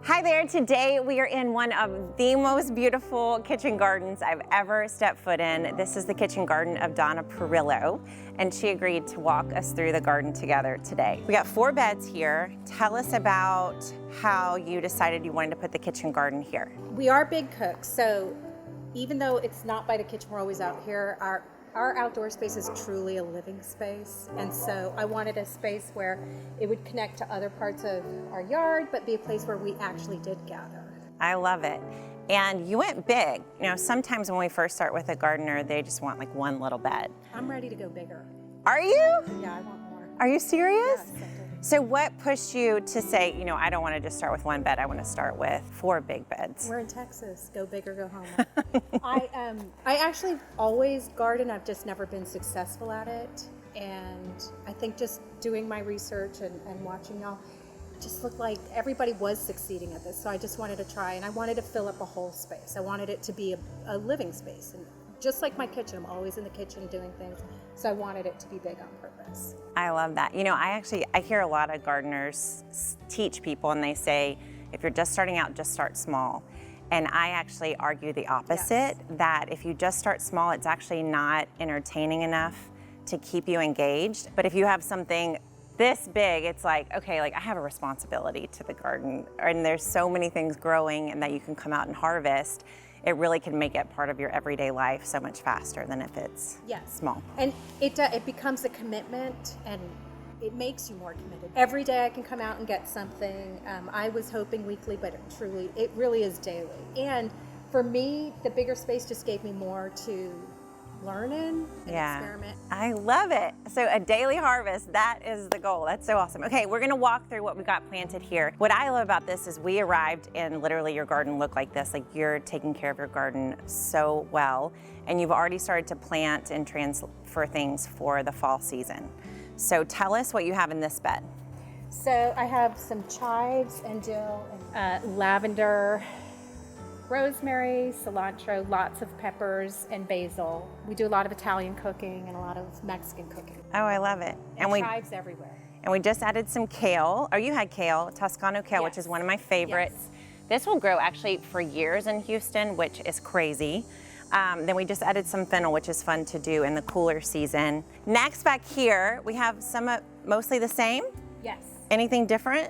Hi there, today we are in one of the most beautiful kitchen gardens I've ever stepped foot in. This is the kitchen garden of Donna Perillo, and she agreed to walk us through the garden together today. We got 4 beds here. Tell us about how you decided you wanted to put the kitchen garden here. We are big cooks, so even though it's not by the kitchen, we're always out here, our outdoor space is truly a living space, and so I wanted a space where it would connect to other parts of our yard, but be a place where we actually did gather. I love it. And you went big. You know, sometimes when we first start with a gardener, they just want like one little bed. I'm ready to go bigger. Are you? Yeah, I want more. Are you serious? Yes, So what pushed you to say, you know, I don't want to just start with 1 bed, I want to start with 4 big beds? We're in Texas. Go big or go home. I actually always garden. I've just never been successful at it. And I think just doing my research and watching y'all just looked like everybody was succeeding at this. So I just wanted to try, and I wanted to fill up a whole space. I wanted it to be a living space. And just like my kitchen, I'm always in the kitchen doing things. So I wanted it to be big on purpose. I love that. You know, I hear a lot of gardeners teach people, and they say, if you're just starting out, just start small. And I actually argue the opposite, that if you just start small, it's actually not entertaining enough to keep you engaged. But if you have something this big, it's like, okay, like I have a responsibility to the garden, and there's so many things growing and that you can come out and harvest. It really can make it part of your everyday life so much faster than if it's small. And it becomes a commitment, and it makes you more committed. Every day I can come out and get something. I was hoping weekly, but it really is daily. And for me, the bigger space just gave me more to learn in and experiment. I love it. So a daily harvest, that is the goal. That's so awesome. Okay, we're gonna walk through what we got planted here. What I love about this is we arrived and literally your garden looked like this, like you're taking care of your garden so well, and you've already started to plant and transfer things for the fall season. So tell us what you have in this bed. So I have some chives and dill and lavender, rosemary, cilantro, lots of peppers, and basil. We do a lot of Italian cooking and a lot of Mexican cooking. Oh, I love it. And chives everywhere. And we just added some kale. Oh, you had kale, Toscano kale, which is one of my favorites. Yes. This will grow actually for years in Houston, which is crazy. Then we just added some fennel, which is fun to do in the cooler season. Next, back here, we have some mostly the same? Yes. Anything different?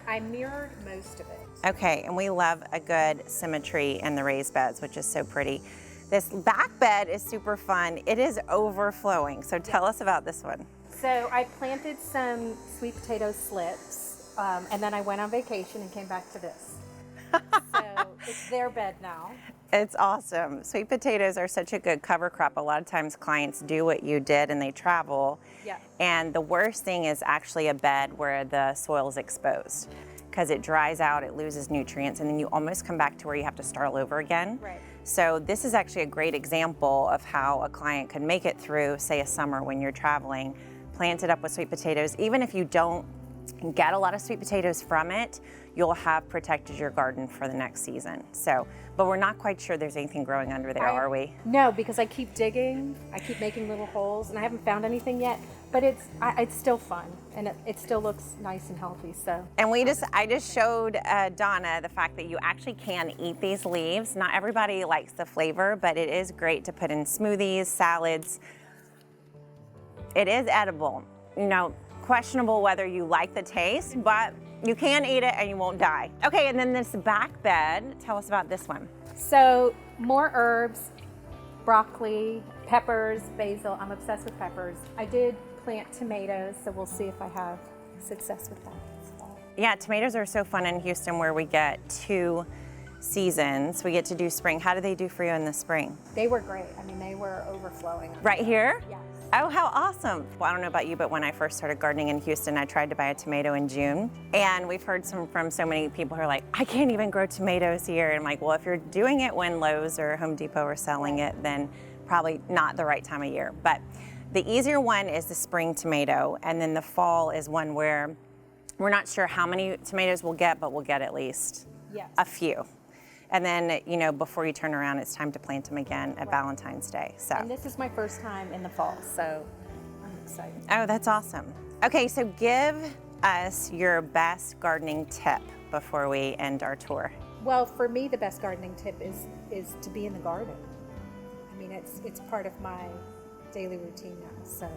I mirrored most of it. Okay, and we love a good symmetry in the raised beds, which is so pretty. This back bed is super fun. It is overflowing, so tell us about this one. So I planted some sweet potato slips, and then I went on vacation and came back to this. So it's their bed now. It's awesome. Sweet potatoes are such a good cover crop. A lot of times clients do what you did and they travel. Yeah. And the worst thing is actually a bed where the soil is exposed, because it dries out, it loses nutrients, and then you almost come back to where you have to start all over again. Right. So this is actually a great example of how a client could make it through, say, a summer when you're traveling, plant it up with sweet potatoes. Even if you don't get a lot of sweet potatoes from it, you'll have protected your garden for the next season. So, but we're not quite sure there's anything growing under there, are we? No, because I keep digging, I keep making little holes, and I haven't found anything yet. But it's still fun, and it still looks nice and healthy. So. And I just showed Donna the fact that you actually can eat these leaves. Not everybody likes the flavor, but it is great to put in smoothies, salads. It is edible. You know, questionable whether you like the taste, but you can eat it and you won't die. Okay, and then this back bed, tell us about this one. So more herbs, broccoli, peppers, basil. I'm obsessed with peppers. I did plant tomatoes, so we'll see if I have success with that as well. Yeah, tomatoes are so fun in Houston where we get 2 seasons. We get to do spring. How do they do for you in the spring? They were great. I mean, they were overflowing. Right here? Yes. Oh, how awesome. Well, I don't know about you, but when I first started gardening in Houston, I tried to buy a tomato in June. And we've heard from so many people who are like, I can't even grow tomatoes here. And I'm like, well, if you're doing it when Lowe's or Home Depot are selling it, then probably not the right time of year. But the easier one is the spring tomato. And then the fall is one where we're not sure how many tomatoes we'll get, but we'll get at least a few. And then, you know, before you turn around, it's time to plant them again at Valentine's Day. So. And this is my first time in the fall, so I'm excited. Oh, that's awesome. Okay, so give us your best gardening tip. before we end our tour? Well, for me, the best gardening tip is to be in the garden. I mean, it's part of my daily routine now. So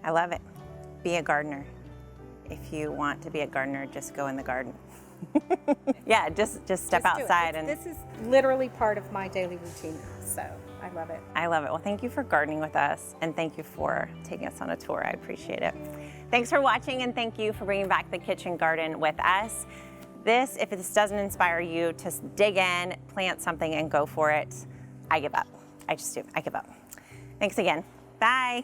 I love it. Be a gardener. If you want to be a gardener, just go in the garden. Yeah, just step Just do it. outside and This is literally part of my daily routine now. So I love it. I love it. Well, thank you for gardening with us, and thank you for taking us on a tour. I appreciate it. Thanks for watching, and thank you for bringing back the kitchen garden with us. If this doesn't inspire you to dig in, plant something, and go for it, I give up. I just do. I give up. Thanks again. Bye.